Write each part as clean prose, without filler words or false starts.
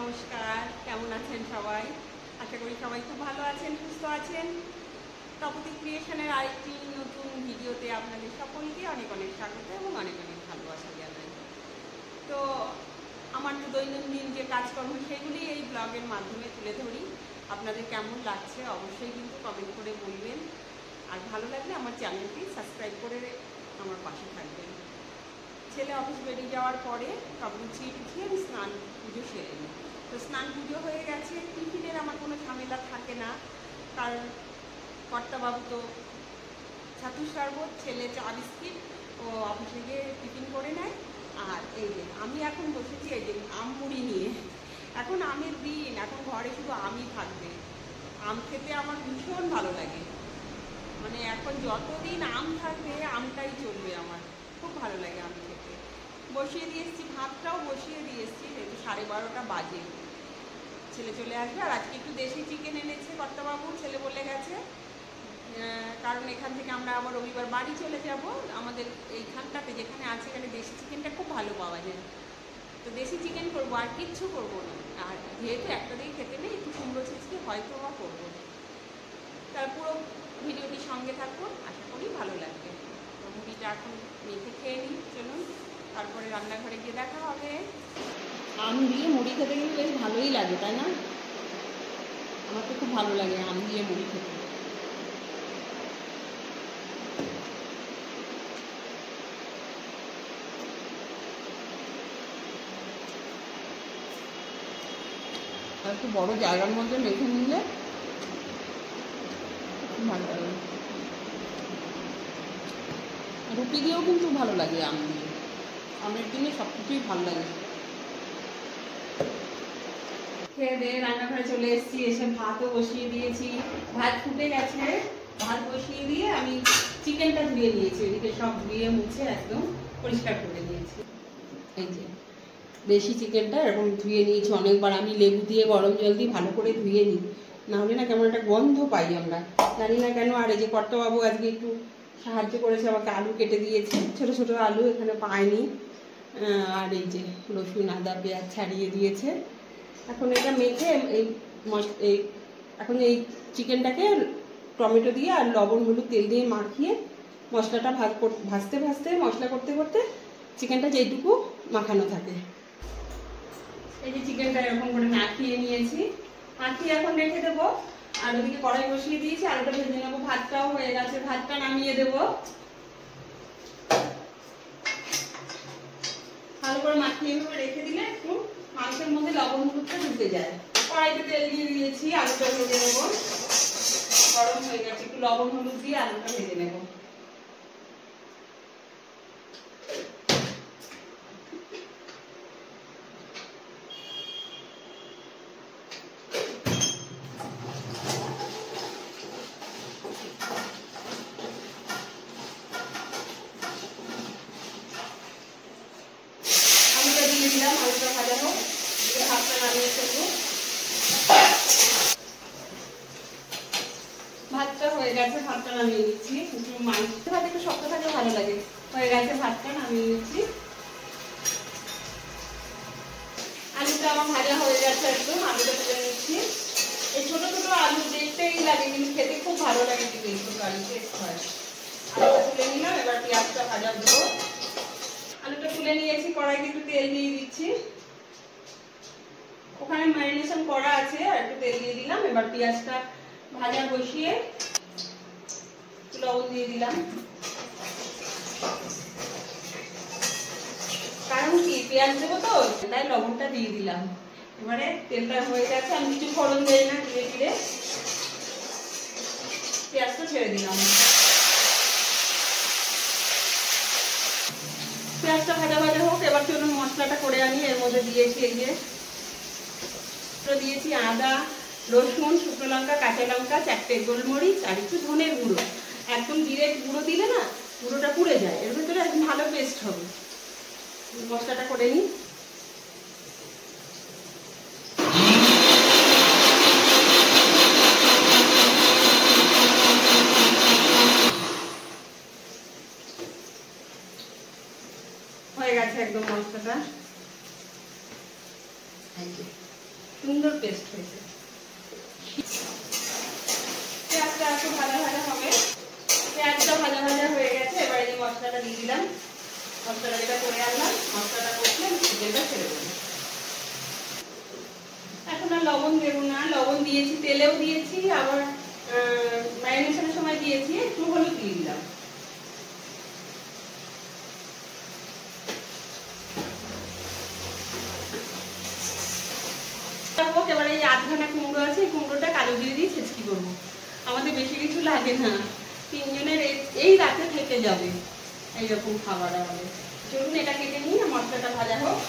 নমস্কার, কেমন আছেন সবাই? আশা করি সবাই খুব ভালো আছেন, সুস্থ আছেন। তপতি ক্রিয়েশনের আরেকটি নতুন ভিডিওতে আপনাদের সকলকে অনেক অনেক স্বাগত এবং অনেক অনেক ভালোবাসা জানাই। তো আমার তো দৈনন্দিন যে কাজকর্ম সেগুলি এই ব্লগের মাধ্যমে তুলে ধরি। আপনাদের কেমন লাগছে অবশ্যই কিন্তু কমেন্ট করে বলবেন, আর ভালো লাগলে আমার চ্যানেলটি সাবস্ক্রাইব করে আমার পাশে থাকবেন। ছেলে অফিস বেরিয়ে যাওয়ার পরে সব গুছিয়ে টুছিয়ে আমি স্নান পুজো সেরে নিই। তো স্নান পুজো হয়ে গেছে, টিফিনের আমার কোনো ঝামেলা থাকে না, কারণ কর্তাবাবু তো ছাতুর শরবত, ছেলে চা বিস্কিট ও অফিসে গিয়ে টিফিন করে নেয়। আর এই যে আমি এখন বসেছি এই যে আম মুড়ি নিয়ে। এখন আমের দিন, এখন ঘরে শুধু আমই থাকবে। আম খেতে আমার ভীষণ ভালো লাগে, মানে এখন যতদিন আম থাকবে আমটাই চলবে আমার, খুব ভালো লাগে আম খেতে। বসিয়ে দিয়ে এসেছি, ভাতটাও বসিয়ে দিয়ে এসেছি, যেহেতু 12:30 বাজে। ছেলে চলে আসবে, আর আজকে একটু দেশি চিকেন এনেছে কর্তাবাবু, ছেলে বলে গেছে, কারণ এখান থেকে আমরা আবার রবিবার বাড়ি চলে যাব। আমাদের এইখানটাতে যেখানে আছে এখানে দেশি চিকেনটা খুব ভালো পাওয়া যায়, তো দেশি চিকেন করবো, আর কিচ্ছু করবো না। আর যেহেতু একটা দিয়ে খেতে নেই, একটু কুমড়ো ছিঁচড়ি হয়তো বা করবো। তার পুরো ভিডিওটি সঙ্গে থাকুন, আশা করি ভালো লাগবে। তো মুড়িটা এখন মেখে খেয়ে নিই, চলুন, তারপরে রান্নাঘরে গিয়ে দেখা হবে। আম দিয়ে মুড়ি খেতে কিন্তু বেশ ভালোই লাগে, তাই না? আমার তো খুব ভালো লাগে আম দিয়ে মুড়ি খেতে। একটু বড় জায়গার মধ্যে মেখে নিলে ভালো লাগে। রুটি দিয়েও কিন্তু ভালো লাগে আম দিয়ে, আমের দিনে সব কিছুই ভালো লাগে। খেয়ে দিয়ে রান্নাঘরে চলে এসেছি, এসে ভাতও বসিয়ে দিয়েছি। ভাত ফুটে গেছে, ভাত বসিয়ে দিয়ে আমি চিকেনটা ধুয়ে নিয়েছি, এদিকে সব ধুয়ে মুছে একদম পরিষ্কার করে নিয়েছি। এই যে দেশি চিকেনটা এরকম ধুয়ে নিয়েছি অনেকবার, আমি লেবু দিয়ে গরম জল দিয়ে ভালো করে ধুয়ে নিই, নাহলে না কেমন একটা গন্ধ পাই আমরা, জানি না কেন। আর এই যে কর্তাবাবু আজকে একটু সাহায্য করেছে, আমাকে আলু কেটে দিয়েছে, ছোট ছোট আলু, এখানে পায়নি। আর এই যে রসুন আদা পেঁয়াজ ছাড়িয়ে দিয়েছে। এখন এটা মেখে এই এখন এই চিকেনটাকে টমেটো দিয়ে আর লবণ হলুদ তেল দিয়ে মাখিয়ে মশলাটা ভাজতে ভাজতে মশলা করতে করতে চিকেনটা যেইটুকু মাখানো থাকে। এই যে চিকেনটা এরকম করে মাখিয়ে নিয়েছি, মাখিয়ে এখন রেখে দেবো। আর ওদিকে কড়াই বসিয়ে দিয়েছি, আলুটা ভেজে নেবো। ভাতটাও হয়ে গেছে, ভাতটা নামিয়ে দেবো। ভালো করে মাখিয়ে রেখে দিলে একটু মাংসের মধ্যে লবণ হলুদটা ঢুকে যায়। কড়াইতে তেল দিয়ে দিয়েছি, আলুটা ভেজে নেবো। গরম হয়ে গেছে, একটু লবণ হলুদ দিয়ে আলুটা ভেজে নেবো। আলুটা দিয়ে দিলাম, আলুটা ভাজা হোক, ভাতটা নামিয়ে ফেলবো। ভাতটা হয়ে গেছে, ভাতটা নামিয়ে নিচ্ছি। মাংসের ভাত একটু শক্ত থাকলে ভালো লাগে। হয়ে গেছে, ভাতটা নামিয়ে নিচ্ছি। আলুটা আমার ভাজা হয়ে গেছে একদম, আলুটা তুলে নিচ্ছি। এই ছোট ছোট আলু দেখতেই লাগে, কিন্তু খেতে খুব ভালো লাগে, কিন্তু এই ছোট আলু টেস্ট হয়। আলুটা তুলে নিলাম, এবার পেঁয়াজটা ভাজা দেবো। আলুটা তুলে নিয়েছি, কড়াইতে একটু তেল দিয়ে দিচ্ছি। ওখানে ম্যারিনেশন করা আছে, আর একটু তেল দিয়ে দিলাম। এবার পেঁয়াজটা ভাজা বসিয়ে লবণ দিয়ে দিলাম, কারণ কি পেঁয়াজ দেবো তো, তাই লবণটা দিয়ে দিলাম। এবারে তেলটা হয়ে গেছে, আমি কিছু ফোড়ন দিই না, ধীরে ধীরে পেঁয়াজটা ছেড়ে দিলাম। পেঁয়াজটা ভাজা ভাজা হোক, এবার চলুন মশলাটা করে আনি। এর মধ্যে দিয়েছি এই যে দিয়েছি আদা রসুন শুকনো লঙ্কা কাঁচা লঙ্কা 4টে গোলমরিচ আর একটু ধনের গুঁড়ো। একদম ডিরেক্ট গুঁড়ো দিলে না গুঁড়োটা পুড়ে যায়, এর ভিতরে একদম ভালো পেস্ট হবে। মশলাটা করে নিই। হয়ে গেছে একদম মশলাটা। সুন্দর পেস্ট হয়েছে। পেঁয়াজটা একটু ভাজা ভাজা হবে। পেঁয়াজটা ভাজা ভাজা হয়ে গেছে। এবারে যে মশলাটা দিয়ে দিলাম, মশলাটা যেটা করে আনলাম, মশলাটা করলে চিকেনটা ছেড়ে দেবো। এখন আর লবণ দেবো না, লবণ দিয়েছি, তেলেও দিয়েছি, আবার ম্যারিনেশনের সময় দিয়েছি, একটু হলুদ দিয়ে দিলাম। এবারে এই আধখানা কুমড়ো আছে, এই কুমড়োটা কালো জিরে দিয়ে ছেঁচকি করবো। আমাদের বেশি কিছু লাগে না, 3 জনের এই রাতে থেকে যাবে এইরকম খাবার আমাদের। চলুন এটা কেটে নিয়ে মশলাটা ভাজা হোক।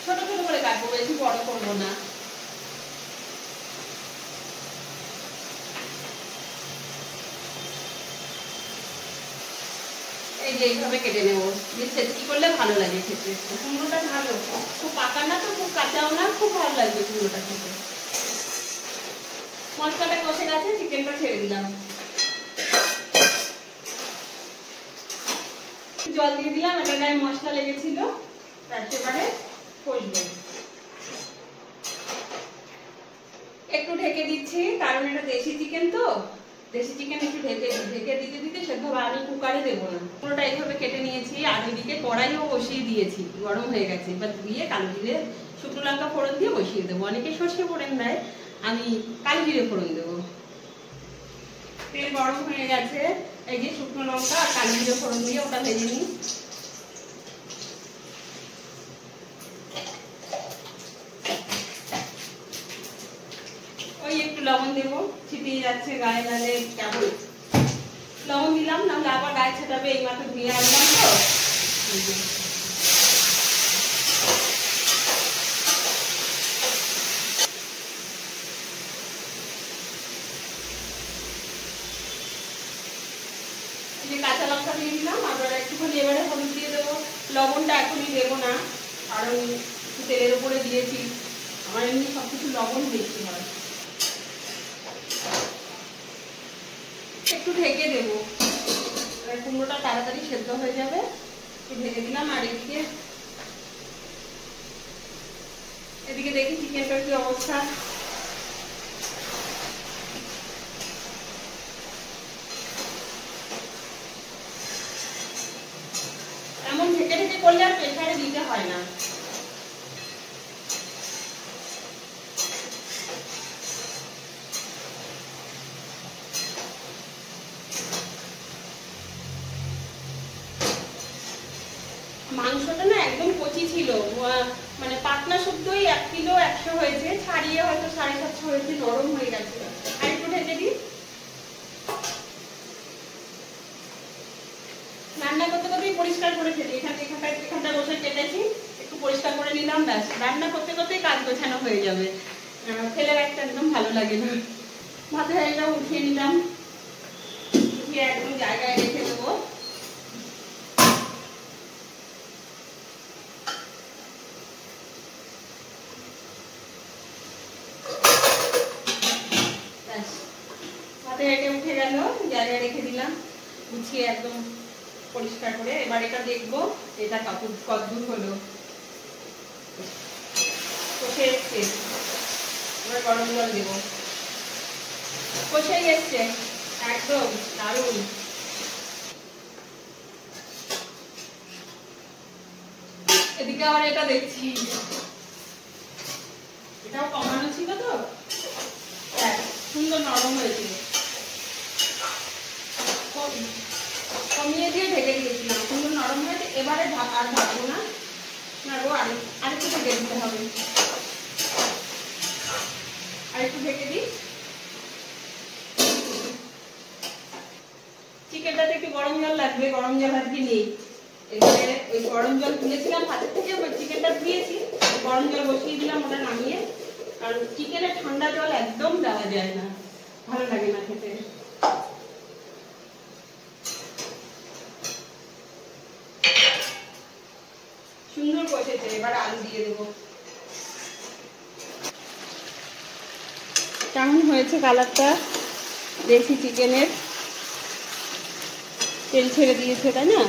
ছোট ছোট করে কাটবো, বেশি বড় করবো না। এই যে এইভাবে কেটে নেবো, ছেঁচকি করলে ভালো লাগে খেতে। কুমড়োটা ভালো, খুব পাকা না তো খুব কাঁচাও না, খুব ভালো লাগবে কুমড়োটা খেতে। মশলাটা কষে গেছে, চিকেনটা ছেড়ে দিলাম। জল দিয়ে দিলাম, এটা গায়ে মশলা লেগেছিল, এবারে কষবো। একটু ঢেকে দিচ্ছি, কারণ এটা দেশি চিকেন তো, দেশি চিকেন একটু ঢেকে দিতে দিতে সেদ্ধ হবে। আমি কুকারে দেবো না। পুরোটা এইভাবে কেটে নিয়েছি, আর ওইদিকে কড়াইও বসিয়ে দিয়েছি, গরম হয়ে গেছে। এবার দিয়ে কালো জিরে শুকনো লঙ্কা ফোড়ন দিয়ে বসিয়ে দেবো। অনেকে সর্ষে ফোড়ন দেয়, আমি কালো জিরে ফোড়ন দেবো। তেল গরম হয়ে গেছে, এই যে শুকনো লঙ্কা আর কালো জিরে ফোড়ন দিয়ে ওটা ভেজে নিই। ওই একটু লবণ দেবো, ছিটিয়ে যাচ্ছে গায়ে, নালে কেমন লবণ দিলাম, নাহলে আবার গায়ে ছেটাবে। এই মাত্র ধুয়ে আনলাম তো। কাঁচা লঙ্কা দিয়ে দিলাম, আবার একটুখানি এবারে হলুদ দিয়ে দেবো। লবণটা এখনই দেবো না, কারণ তেলের উপরে দিয়েছি, আমার এমনি সবকিছু লবণ বেশি হয়। একটু ঢেকে দেবো, কুমড়োটা তাড়াতাড়ি সেদ্ধ হয়ে যাবে। একটু ঢেকে দিলাম। আর এদিকে দেখি চিকেনটার কি অবস্থা। এমন ঢেকে ঢেকে করলে আর প্রেসারে দিতে হয় না। মাংসটা না একদম কচি ছিল, মানে পাতলা শুদ্ধই 1 কিলো 100 হয়েছে, ছাড়িয়ে হয়তো 750 হয়েছে, নরম হয়ে গেছে। আর একটু ঢেকে দিই। রান্না করতে করতেই পরিষ্কার করে ফেলি, এখানটা বসে কেটেছি, একটু পরিষ্কার করে নিলাম, ব্যাস। রান্না করতে করতেই কাজ গোছানো হয়ে যাবে, ফেলে রাখতে একদম ভালো লাগে না। ভাতের হাঁড়িটা উঠিয়ে নিলাম, উঠিয়ে একদম জায়গায় রেখে দেবো। ভাতের হাঁড়িটা উঠে গেল, জায়গায় রেখে দিলাম গুছিয়ে একদম পরিষ্কার করে। এবার এটা দেখবো এটা কতদূর হলো, কষে এসছে। এবার গরম জল দেবো, কষেই এসছে একদম দারুণ। এদিকে আবার এটা দেখছি, এটাও কমানো ছিল তো, সুন্দর নরম হয়েছে। কমিয়ে দিয়ে ঢেকে দিয়েছিলাম, সুন্দর নরম হয়েছে। এবারে আর ভাববো না, আরেকটু ঢেকে দিতে হবে। আরেকটু ঢেকে দিই। চিকেনটাতে একটু গরম জল লাগবে, গরম জল আজকে নেই। এবারে ওই গরম জল তুলেছিলাম হাতের থেকে, ওই চিকেনটা ধুয়েছি, গরম জল বসিয়ে দিলাম ওটা নামিয়ে। কারণ চিকেনে ঠান্ডা জল একদম দেওয়া যায় না, ভালো লাগে না খেতে। সুন্দর কষেছে, এবার আলু দিয়ে দেবো। কেমন হয়েছে কালারটা? দেশি চিকেনের তেল ছেড়ে দিয়েছে, তাই না?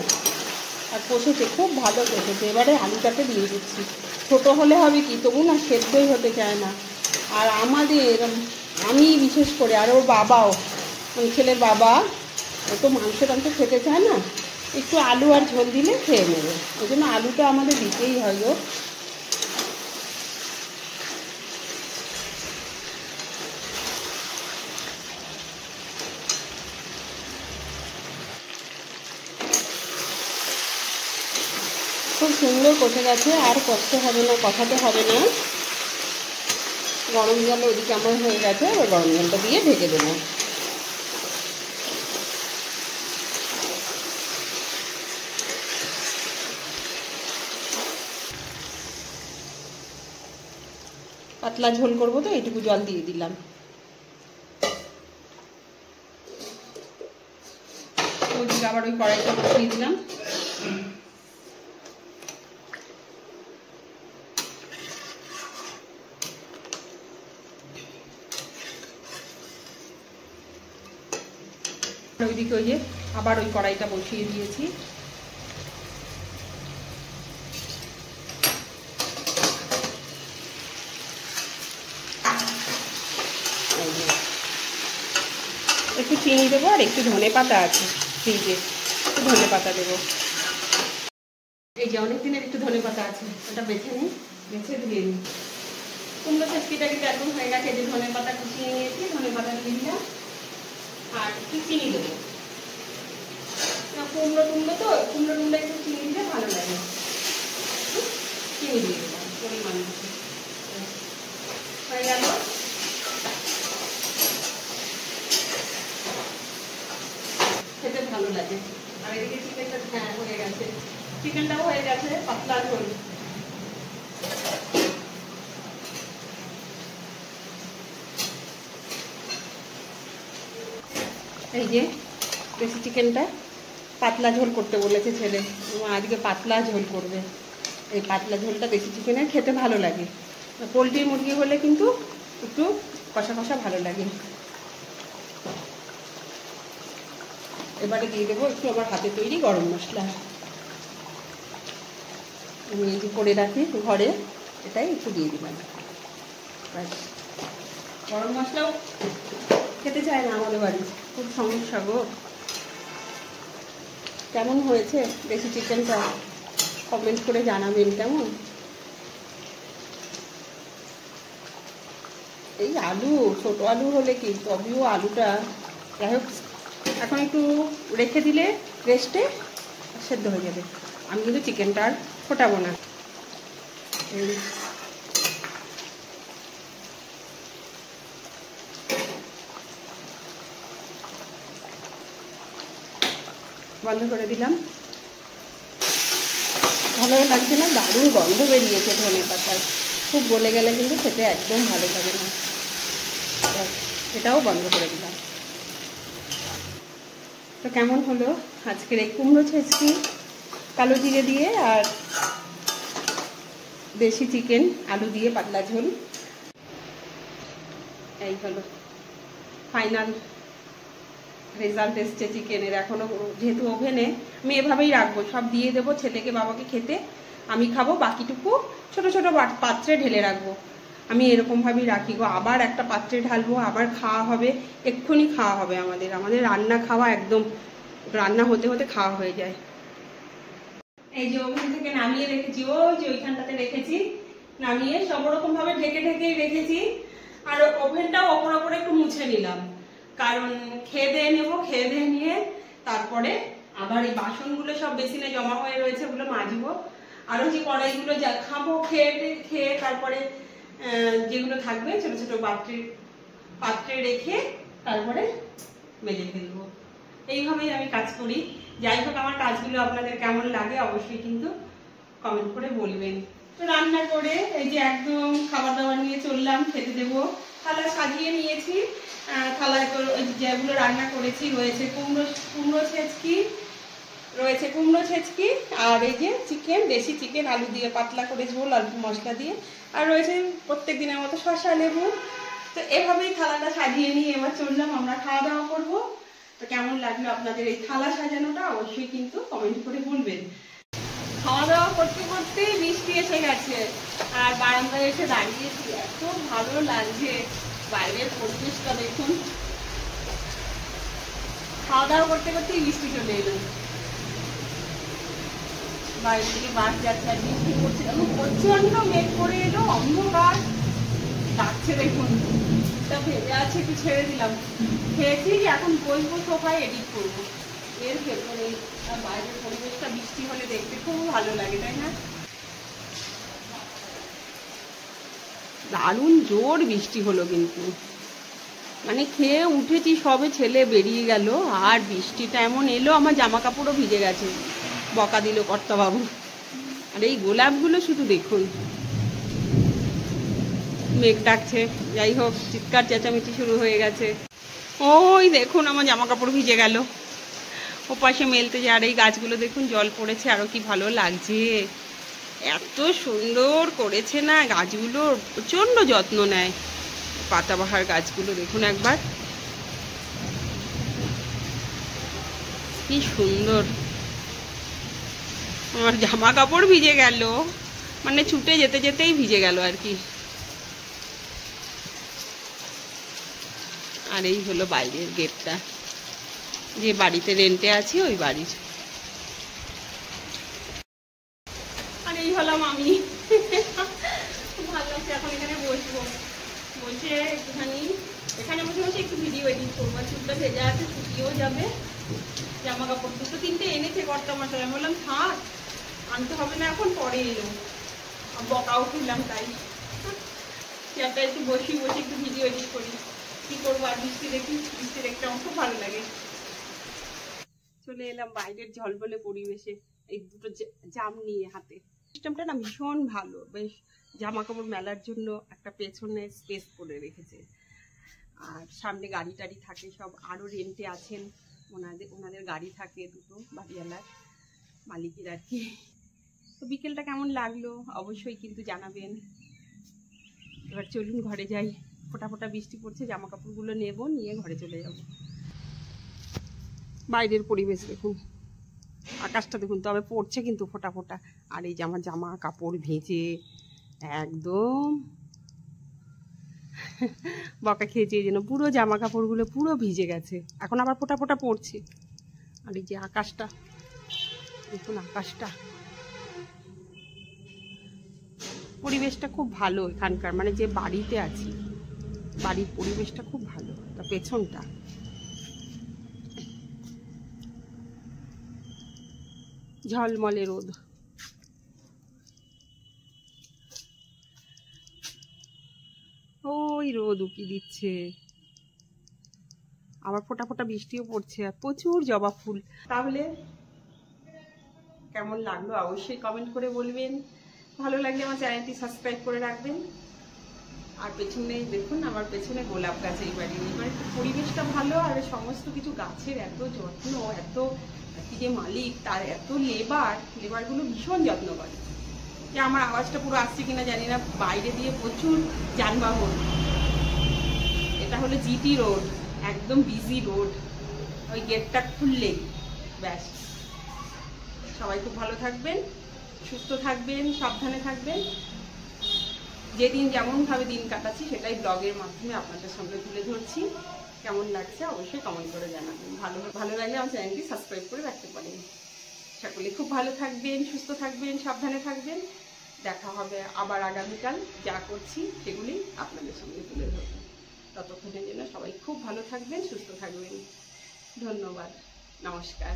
আর কষেছে, খুব ভালো কষেছে। এবারে আলুটাকে দিয়ে দিচ্ছি। ছোটো হলে হবে কি, তবু না সেদ্ধই হতে চায় না। আর আমাদের, আমি বিশেষ করে, আর ওর বাবাও, ওই ছেলের বাবা, ও তো মাংস টাংস খেতে চায় না, একটু আলু আর ঝোল দিলে খেয়ে নেবে। ওই জন্য আলুটা আমাদের দিতেই হয় গো। খুব সুন্দর কষে গেছে, আর কষতে হবে না, কষাতে হবে না। গরম জল ওদিকে আমার হয়ে গেছে, এবার গরম জলটা দিয়ে ঢেকে দেবো। পাতলা ঝোল করবো তো এইটুকু জল দিয়ে দিলাম। ওদিকে আবার ওই কড়াইটা বসিয়ে দিলাম। ওইদিকে ওই যে আবার ওই কড়াইটা বসিয়ে দিয়েছি। একটু চিনি দেবো, আর একটু ধনে পাতা আছে ফ্রিজে, একটু ধনে পাতা দেবো। এই যে অনেক দিনের একটু ধনে পাতা আছে, ওটা বেছে নিই, বেছে ধুয়ে নিই। কুমড়ো ছেচকিটা কিন্তু একদম হয়ে গেছে। যে ধনে পাতা কুচিয়ে নিয়েছি, ধনে পাতা দিয়ে দিলাম, আর একটু চিনি দেবো। কুমড়ো তো কুমড়ো একটু চিনি দিলে ভালো লাগে। চিনি দিয়ে দিলাম পরিমাণ মতো। হয়ে গেল। খেতে ভালো লাগে। আর এদিকে চিকেনটা, হ্যাঁ হয়ে গেছে, চিকেনটাও হয়ে গেছে, পাতলা ঝোল। এই যে দেশি চিকেনটা পাতলা ঝোল করতে বলেছে ছেলে, আজকে পাতলা ঝোল করবে। এই পাতলা ঝোলটা দেশি চিকেনের খেতে ভালো লাগে। পোলট্রি মুরগি হলে কিন্তু একটু কষা কষা ভালো লাগে। এবারে দিয়ে দেবো একটু আমার হাতে তৈরি গরম মশলা। আমি এই যে করে রাখি ঘরে, এটাই একটু দিয়ে দিলাম। গরম মশলাও খেতে চায় না আমাদের বাড়ি, খুব সমস্যা গো। কেমন হয়েছে দেশি চিকেনটা কমেন্ট করে জানাবেন কেমন। এই আলু, ছোট আলু হলে কি, তবেও আলুটা, যাই হোক এখন একটু রেখে দিলে রেস্টে সেদ্ধ হয়ে যাবে। আমি কিন্তু চিকেনটা আর ফোটাবো না। বন্ধ করে দিলাম। ভালো লাগছে না, দারুণ গন্ধ বেরিয়েছে ধনে পাতার। খুব গলে গেলে কিন্তু খেতে একদম ভালো লাগে না। এটাও বন্ধ করে দিলাম। তো কেমন হলো আজকের এই কুমড়ো ছেচকি কালো জিরে দিয়ে আর দেশি চিকেন আলু দিয়ে পাতলা ঝোল। এই হলো ফাইনাল রেজাল্ট এসছে চিকেনের। এখনও যেহেতু ওভেনে, আমি এভাবেই রাখবো, সব দিয়ে দেবো ছেলেকে বাবাকে খেতে, আমি খাবো, বাকিটুকু ছোট ছোট পাত্রে ঢেলে রাখবো। আমি এরকমভাবেই রাখি গো। আবার একটা পাত্রে ঢালবো, আবার খাওয়া হবে, এক্ষুনি খাওয়া হবে। আমাদের রান্না খাওয়া একদম, রান্না হতে হতে খাওয়া হয়ে যায়। এই যে ওভেন থেকে নামিয়ে রেখেছি, ওই যে ওইখানটাতে রেখেছি, নামিয়ে সব রকম ভাবে ঢেকে ঢেকেই রেখেছি। আর ওভেনটাও ওপর ওপরে একটু মুছে নিলাম, কারণ খেয়ে দিয়ে নেবো, খেয়ে দিয়ে নিয়ে তারপরে আবার এই বাসনগুলো সব বেসিনে জমা হয়ে রয়েছে, ওগুলো মাজবো। আরো যে কড়াইগুলো যা খাবো, খেয়ে তারপরে যেগুলো থাকবে ছোট ছোট পাত্রে রেখে তারপরে মেজে ফেলবো। এইভাবেই আমি কাজ করি। যাই হোক, আমার কাজগুলো আপনাদের কেমন লাগে অবশ্যই কিন্তু কমেন্ট করে বলবেন। তো রান্না করে এই যে একদম খাবার দাবার নিয়ে চললাম, খেতে দেবো। থালা সাজিয়ে নিয়েছি, থালায় তো যেগুলো রান্না করেছি রয়েছে কুমড়ো ছেচকি, আর এই যে চিকেন, দেশি চিকেন আলু দিয়ে পাতলা করে ঝোল, অল্প মশলা দিয়ে, আর রয়েছে প্রত্যেক দিনের মতো শসা, লেবু, তো এভাবেই থালাটা সাজিয়ে নিয়ে এবার চললাম আমরা খাওয়া দাওয়া করবো। তো কেমন লাগলো আপনাদের এই থালা সাজানোটা অবশ্যই কিন্তু কমেন্ট করে বলবেন। খাওয়া দাওয়া করতে করতে বৃষ্টি এসে গেছে আর বারান্দায় এসে দাঁড়িয়েছি, এত ভালো লাগছে বাইরের পরিবেশটা দেখুন। খাওয়া দাওয়া করতে করতেই বৃষ্টি চলে এলো, বাইরে থেকে বাস যাচ্ছে আর বৃষ্টি পড়ছে, প্রচন্ড মেঘ করে এলো, অন্ধকার ডাকছে দেখুন। তা ভেজে আছে, একটু ছেড়ে দিলাম, খেয়েছি, এখন বসবো সোফায় এডিট করবো, এর ভেতরে। আর বাইরের পরিবেশটা বৃষ্টি হলে দেখতে খুব ভালো লাগে, তাই না? দারুণ জোর বৃষ্টি হলো কিন্তু, মানে খেয়ে উঠেছি সবে ছেলে বেরিয়ে গেল আর বৃষ্টিটা এমন এলো আমার জামা কাপড়ও ভিজে গেছে, বকা দিল কর্তাবাবু। আর এই গোলাপগুলো শুধু দেখুন, মেঘ ডাকছে, যাই হোক চিৎকার চেঁচামেচি শুরু হয়ে গেছে। ওই দেখুন আমার জামা কাপড় ভিজে গেল, ও পাশে মেলতে যায়। আর এই গাছগুলো দেখুন জল পড়েছে, আরও কি ভালো লাগছে, এত সুন্দর করেছে না গাছগুলো, প্রচণ্ড যত্ন নেয় পাতাবাহার গাছগুলো। দেখুন একবার কি সুন্দর। আমার জামা কাপড় ভিজে গেল, মানে ছুটে যেতে যেতেই ভিজে গেল আর কি। আর এই হলো বাইরের গেটটা, যে বাড়িতে রেন্টে আছি ওই বাড়ির। আর এই হলাম আমি, খুব ভালো লাগছে। এখন এখানে বসবো, বসে একটুখানি এখানে বসে বসে একটু ভিডিও এডিট করবো। চুলটা ভেজা আছে, শুকিয়েও যাবে। জামা কাপড় দুটো তিনটে এনেছে কর্তামশাই, আমি বললাম থাক, আনতে হবে না, এখন পরে এলো, বকাও খুললাম। তাই চেয়ারটা একটু বসে বসে একটু ভিডিও এডিট করি, কি করবো। আর বৃষ্টি দেখি, বৃষ্টি দেখতে আমার খুব ভালো লাগে। চলে এলাম বাইরের ঝলমলে পরিবেশে, এই দুটো জাম নিয়ে হাতে। সিস্টেমটা না ভীষণ ভালো, বেশ জামা কাপড় মেলার জন্য একটা পেছনে স্পেস করে রেখেছে। আর সামনে গাড়ি টাড়ি থাকে সব, আরও রেন্টে আছেন ওনাদের গাড়ি থাকে দুটো, বাড়িওয়ালার মালিকের আর কি। তো বিকেলটা কেমন লাগলো অবশ্যই কিন্তু জানাবেন। এবার চলুন ঘরে যাই, ফোটা ফোটা বৃষ্টি পড়ছে, জামা কাপড়গুলো নেব, নিয়ে ঘরে চলে যাব। বাইরের পরিবেশ দেখুন, আকাশটা দেখুন, তবে পড়ছে কিন্তু ফোটা ফোটা। আর এই যে আমার জামা কাপড় ভেজে একদম বকা খেয়েছে, এই জন্য পুরো জামা কাপড়গুলো পুরো ভিজে গেছে, এখন আবার ফোটা ফোটা পড়ছে। আর এই যে আকাশটা দেখুন, আকাশটা, পরিবেশটা খুব ভালো এখানকার, মানে যে বাড়িতে আছি বাড়ির পরিবেশটা খুব ভালো। তা পেছনটা ঝলমলে রোদ, ওই রোদ উকি দিচ্ছে, আবার ফোটা ফোটা বৃষ্টিও পড়ছে, আর প্রচুর জবা ফুল। তাহলে কেমন লাগলো অবশ্যই কমেন্ট করে বলবেন। ভালো লাগলে আমার চ্যানেলটি সাবস্ক্রাইব করে রাখবেন। আর পেছনে দেখুন, আমার পেছনে গোলাপ গাছ, এই বাড়ির পরিবেশটা ভালো। আর সমস্ত কিছু গাছের এত যত্ন, এত কি যে মালিক, তার এত লেবারগুলো ভীষণ যত্ন করে। যে আমার আওয়াজটা পুরো আসছে কিনা জানি না, বাইরে দিয়ে প্রচুর যানবাহন। এটা হলো জিটি রোড, একদম বিজি রোড, ওই গেটটা খুললেই ব্যাস। সবাই খুব ভালো থাকবেন, সুস্থ থাকবেন, সাবধানে থাকবেন। যেদিন যেমনভাবে দিন কাটাচ্ছি সেটাই ব্লগের মাধ্যমে আপনাদের সঙ্গে তুলে ধরছি। কেমন লাগছে অবশ্যই কমেন্ট করে জানাবেন। ভালো লাগলে আমার চ্যানেলটি সাবস্ক্রাইব করে রাখতে পারেন। সকলে খুব ভালো থাকবেন, সুস্থ থাকবেন, সাবধানে থাকবেন। দেখা হবে আবার আগামীকাল, যা করছি সেগুলি আপনাদের সঙ্গে তুলে ধরবো। ততক্ষণের জন্য সবাই খুব ভালো থাকবেন, সুস্থ থাকবেন। ধন্যবাদ, নমস্কার।